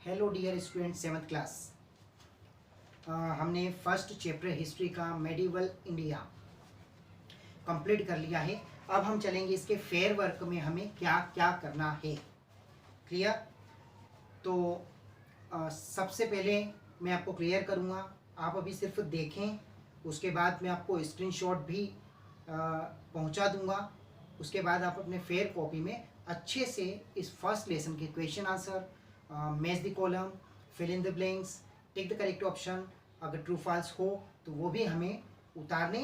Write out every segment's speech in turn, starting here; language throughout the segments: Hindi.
Hello dear student 7th class. हमने फर्स्ट चैप्टर हिस्ट्री का मेडिवल इंडिया कंप्लीट कर लिया है। अब हम चलेंगे इसके फेयर वर्क में हमें क्या क्या करना है। क्लियर? तो सबसे पहले मैं आपको क्लियर करूँगा, आप अभी सिर्फ देखें, उसके बाद मैं आपको स्क्रीनशॉट भी पहुंचा दूंगा। उसके बाद आप अपने फेयर कॉपी में अच्छे से इस फर्स्ट लेसन के question answer, match the column, fill in the blanks, tick the correct option, अगर ट्रू फॉल्स हो तो वो भी हमें उतारने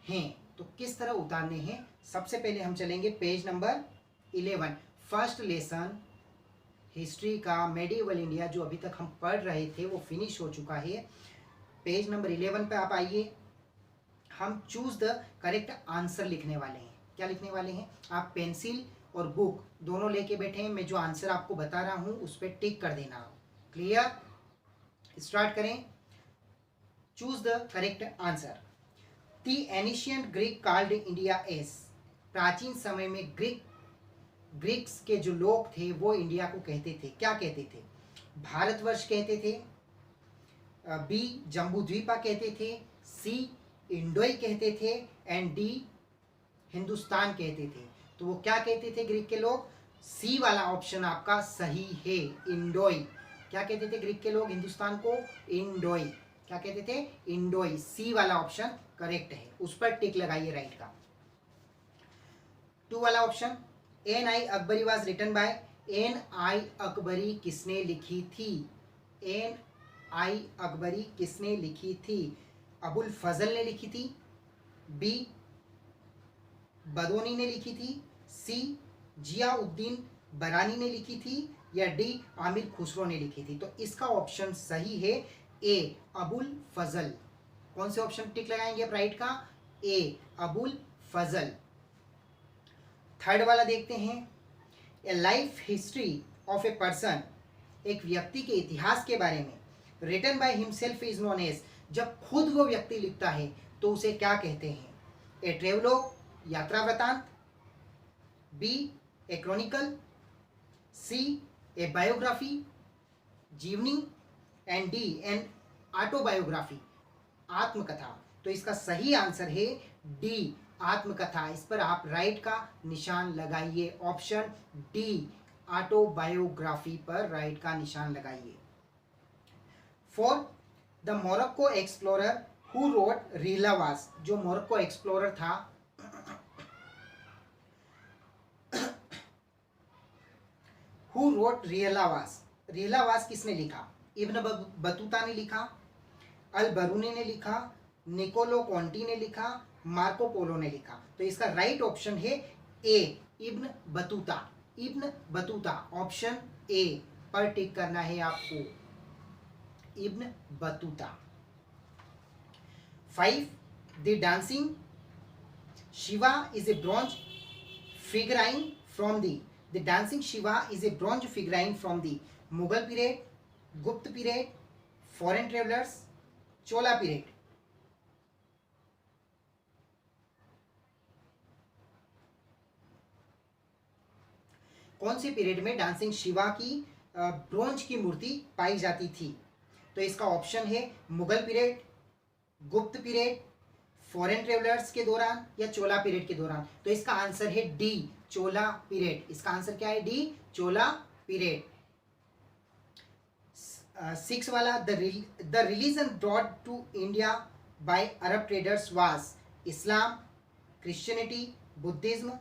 हैं। तो किस तरह उतारने हैं, सबसे पहले हम चलेंगे page number 11, first lesson history का मेडिवल इंडिया जो अभी तक हम पढ़ रहे थे वो फिनिश हो चुका है। पेज नंबर 11 पे आप आइए। हम चूज द करेक्ट आंसर लिखने वाले हैं। क्या लिखने वाले हैं? आप पेंसिल और बुक दोनों लेके बैठे हैं। मैं जो आंसर आपको बता रहा हूं उस पर टिक कर देना। क्लियर? स्टार्ट करें। Choose the correct answer. The ancient Greek called India as, प्राचीन समय में ग्रीक्स के जो लोग थे वो इंडिया को कहते थे, क्या कहते थे? भारतवर्ष कहते थे, बी जम्बूद्वीपा कहते थे, सी इंडोई कहते थे, एंड डी हिंदुस्तान कहते थे। तो वो क्या कहते थे ग्रीक के लोग? सी वाला ऑप्शन आपका सही है, इंडोई। क्या कहते थे ग्रीक के लोग हिंदुस्तान को? इंडोई। क्या कहते थे? इंडोई। सी वाला ऑप्शन करेक्ट है, उस पर टिक लगाइए राइट का। 2 वाला option, Ain i Akbari was written by, Ain i Akbari किसने लिखी थी? एन आई अकबरी किसने लिखी थी? अबुल फजल ने लिखी थी, बी बदोनी ने लिखी थी, सी जियाउद्दीन बरानी ने लिखी थी, या डी आमिर खुसरो ने लिखी थी? तो इसका ऑप्शन सही है ए अबुल फजल। कौन से ऑप्शन टिक लगाएंगे आप राइट का? ए अबुल फजल। थर्ड वाला देखते हैं। A life history of a person, एक व्यक्ति के इतिहास के बारे में, written by himself is known as, जब खुद वो व्यक्ति लिखता है तो उसे क्या कहते हैं? ए ट्रेवलॉग, यात्रा वृतांत, B a chronicle, C a biography जीवनी, एंड डी एन ऑटोबायोग्राफी आत्मकथा। तो इसका सही आंसर है डी आत्मकथा। इस पर आप राइट का निशान लगाइए, ऑप्शन डी ऑटोबायोग्राफी पर राइट का निशान लगाइए। 4, the Morocco explorer who wrote Rihla was, जो मोरक्को एक्सप्लोरर था हु रोट रिहलावास, रिहलावास किसने लिखा? इब्न बतूता ने लिखा, अल बरूनी ने लिखा, निकोलो कॉन्टी ने लिखा, मार्को पोलो ने लिखा? तो इसका राइट ऑप्शन है A Ibn Battuta. Ibn Battuta option A पर टिक करना है आपको, Ibn Battuta. 5, the dancing Shiva is a bronze figurine from the dancing Shiva is a bronze figurine from the Mughal period, Gupta period, foreign travellers, Chola period? कौन से पीरियड में डांसिंग शिवा की ब्रोंज की मूर्ति पाई जाती थी? तो इसका ऑप्शन है Mughal period, Gupta period, foreign travellers के दौरान, या चोला पीरियड के दौरान? तो इसका आंसर है डी चोला पीरियड। इसका आंसर क्या है? D Chola period. 6 वाला, the religion brought to India by Arab traders was Islam, Christianity, Buddhism,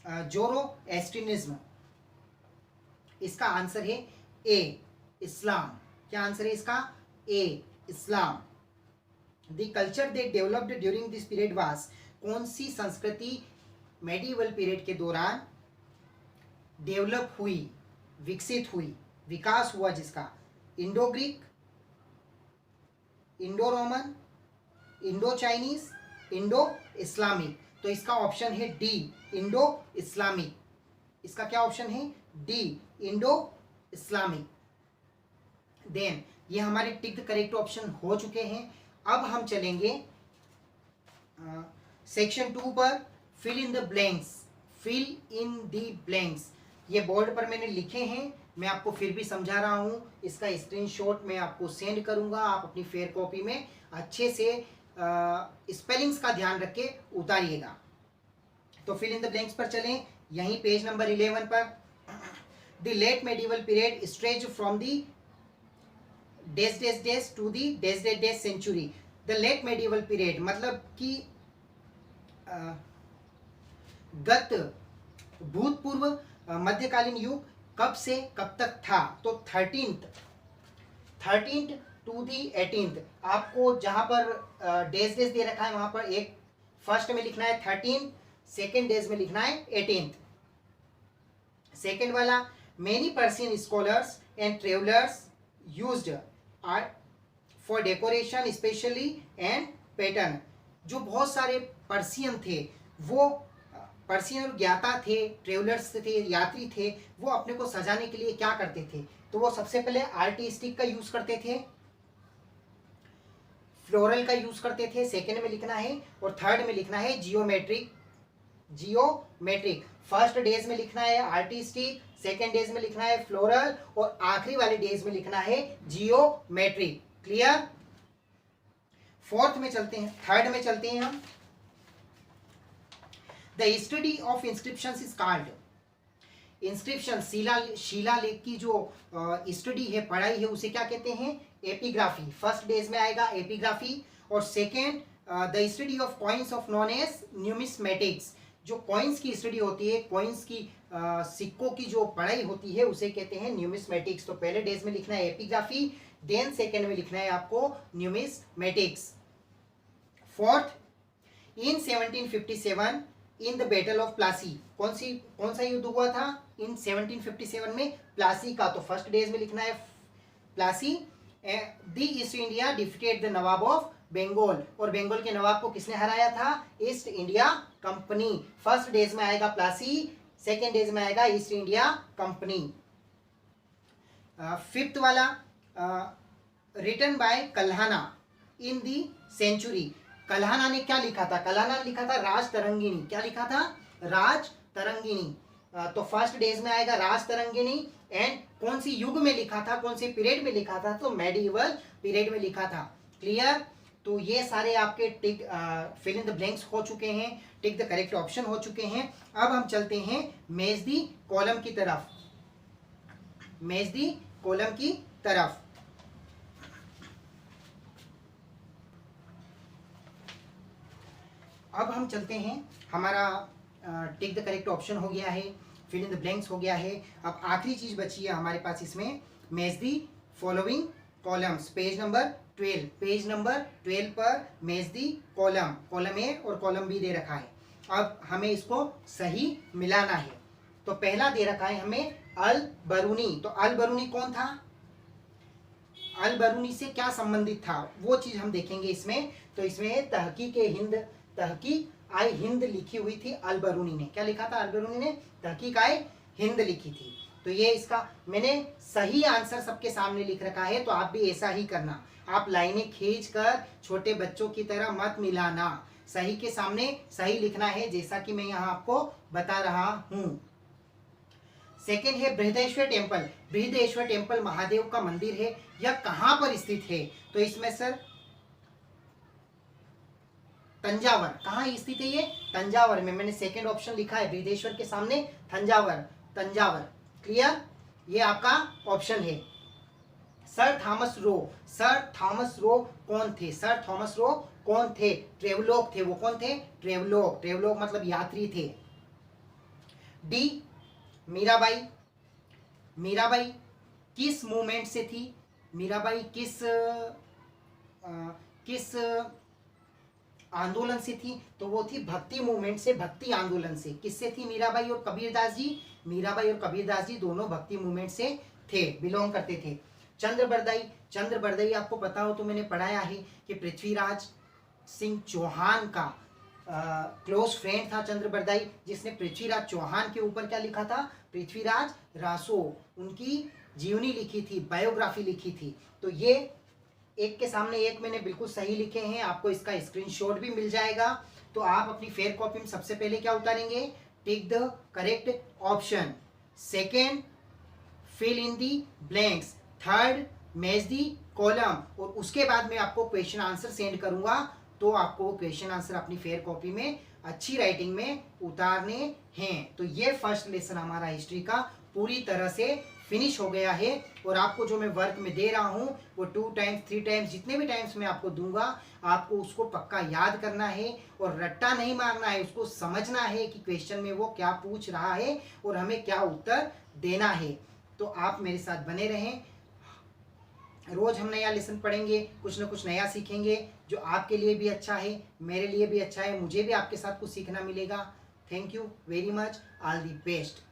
Zoroastrianism? इसका आंसर है ए इस्लाम। क्या आंसर है इसका? A Islam. The culture they developed during this period was, कौन सी संस्कृति मेडिवल पीरियड के दौरान डेवलप हुई, विकसित हुई, विकास हुआ जिसका? Indo Greek, Indo Roman, Indo Chinese, Indo Islamic? तो इसका ऑप्शन है डी इंडो इस्लामिक। इसका क्या ऑप्शन है? D Indo Islamic. देन ये हमारे टिक द करेक्ट ऑप्शन हो चुके हैं। अब हम चलेंगे सेक्शन 2 पर, fill in the blanks. Fill in the blanks, ये बोर्ड पर मैंने लिखे हैं, मैं आपको फिर भी समझा रहा हूँ। इसका स्क्रीनशॉट मैं आपको सेंड करूँगा, आप अपनी फेयर कॉपी में अच्छे से स्पेलिंग्स का ध्यान रख के उतारिएगा। तो फिल इन द ब्लैंक्स पर चलें, यहीं पेज नंबर 11 पर। The late medieval period stretch from the dash dash dash to the dash dash dash century. The late medieval period मतलब कि गत भूतपूर्व मध्यकालीन युग कब से कब तक था। तो 13th टू दी 18th, आपको जहां पर डेज डेज दे रखा है वहां पर एक फर्स्ट में लिखना है 13, सेकेंड डेज में लिखना है 18th। सेकेंड वाला, many Persian scholars and travellers used art for decoration specially and pattern. जो बहुत सारे पर्शियन थे, वो पर्शियन ज्ञाता थे, ट्रेवलर्स थे, यात्री थे, वो अपने को सजाने के लिए क्या करते थे। तो वो सबसे पहले आर्टिस्टिक का यूज करते थे, फ्लोरल का यूज करते थे, सेकेंड में लिखना है, और थर्ड में लिखना है जियोमेट्रिक। फर्स्ट डेज में लिखना है आर्टिस्टिक, सेकेंड डेज में लिखना है फ्लोरल, और आखिरी वाले डेज में लिखना है जियोमेट्रिक। क्लियर। फोर्थ में चलते हैं, थर्ड में चलते हैं हम। The study of inscription is called, inscription शिलालेख की जो स्टडी है, पढ़ाई है, उसे क्या कहते हैं, एपिग्राफी। फर्स्ट डेज में आएगा एपिग्राफी, और second the study of coins of known as numismatics. जो कॉइन्स की स्टडी होती है, कॉइन्स की सिक्कों की जो पढ़ाई होती है, उसे कहते हैं न्यूमिस्मेटिक्स। तो पहले डेज में लिखना है एपिग्राफी, देन सेकेंड में लिखना है आपको numismatics. Fourth, in 1757 in the battle of Plassey, कौन सा युद्ध हुआ था इन 1757 में, प्लासी का। तो फर्स्ट डेज में लिखना है Plassey. The East India defeated the nawab of Bengal, और बंगाल के नवाब को किसने हराया था, East India Company. First dash में आएगा प्लासी, सेकेंड डेज में आएगा ईस्ट इंडिया कंपनी। फिफ्थ वाला, written by Kalhana in the century. Kalhana ने क्या लिखा था, कल्हाना ने लिखा था राज तरंगिणी। क्या लिखा था, राज तरंगिणी। तो फर्स्ट डेज में आएगा राज तरंगिणी, एंड कौन सी युग में लिखा था, कौन से पीरियड में लिखा था, तो मेडिवल पीरियड में लिखा था। क्लियर। तो ये सारे आपके टिक फिल इन द ब्लैंक्स हो चुके हैं, टिक द करेक्ट ऑप्शन हो चुके हैं। अब हम चलते हैं मैच दी कॉलम की तरफ, मैच दी कॉलम की तरफ। अब हम चलते हैं, हमारा टिक द करेक्ट ऑप्शन हो गया है, फिल इन द ब्लैंक्स हो गया है। अब आखिरी चीज बची है हमारे पास इसमें, match the following columns. Page number 12, page number 12 पर match the column, column A और कॉलम बी दे रखा है। अब हमें इसको सही मिलाना है। तो पहला दे रखा है हमें अल बरूनी। तो अल बरूनी कौन था, अल बरूनी से क्या संबंधित था, वो चीज हम देखेंगे इसमें। तो इसमें तहकीक हिंद, तहकीक आए हिंद लिखी हुई थी अल बरूनी ने। क्या लिखा था अल बरूनी ने, तहकीक आए हिंद लिखी थी। तो ये इसका मैंने सही आंसर सबके सामने लिख रखा है, तो आप भी ऐसा ही करना। आप लाइनें खींचकर छोटे बच्चों की तरह मत मिलाना, सही के सामने सही लिखना है, जैसा कि मैं यहाँ आपको बता रहा हूँ। सेकेंड है बृहदेश्वर टेम्पल। बृहदेश्वर टेम्पल महादेव का मंदिर है, यह कहाँ पर स्थित है। तो इसमें सर तंजावर, कहाँ स्थित है ये, तंजावर में। मैंने सेकेंड ऑप्शन लिखा है, बृहदेश्वर के सामने तंजावर, तंजावर। क्लियर, ये आपका ऑप्शन है। Sir Thomas Roe, sir Thomas Roe कौन थे, सर थॉमस रो कौन थे, ट्रेवलोग थे। वो कौन थे, ट्रेवलोग, ट्रेवलोग मतलब यात्री थे। डी मीराबाई, मीराबाई किस मूवमेंट से थी, मीराबाई किस आंदोलन से थी। तो वो थी भक्ति मूवमेंट से, भक्ति आंदोलन से। किससे थी मीराबाई और कबीरदास जी, मीराबाई और कबीरदास जी दोनों भक्ति मूवमेंट से थे, बिलोंग करते थे। चंद्र बरदाई, चंद्र बरदाई आपको पता हो तो मैंने पढ़ाया है कि पृथ्वीराज सिंह चौहान का क्लोज फ्रेंड था चंद्र बरदाई, जिसने पृथ्वीराज चौहान के ऊपर क्या लिखा था, पृथ्वीराज रासो, उनकी जीवनी लिखी थी, बायोग्राफी लिखी थी। तो ये एक के सामने एक मैंने बिल्कुल सही लिखे हैं, आपको इसका स्क्रीनशॉट भी मिल जाएगा। तो आप अपनी फेयर कॉपी में सबसे पहले क्या उतारेंगे, tick the correct option. Second fill in the blanks, third match the column, और उसके बाद मैं आपको क्वेश्चन आंसर सेंड करूंगा, तो आपको क्वेश्चन आंसर अपनी फेयर कॉपी में अच्छी राइटिंग में उतारने हैं। तो ये फर्स्ट लेसन हमारा हिस्ट्री का पूरी तरह से फिनिश हो गया है। और आपको जो मैं वर्क में दे रहा हूँ वो 2 टाइम्स 3 टाइम्स जितने भी टाइम्स मैं आपको दूंगा, आपको उसको पक्का याद करना है और रट्टा नहीं मारना है, उसको समझना है कि क्वेश्चन में वो क्या पूछ रहा है और हमें क्या उत्तर देना है। तो आप मेरे साथ बने रहें, रोज हम नया लेसन पढ़ेंगे, कुछ ना कुछ नया सीखेंगे जो आपके लिए भी अच्छा है, मेरे लिए भी अच्छा है, मुझे भी आपके साथ कुछ सीखना मिलेगा। Thank you very much, all the best.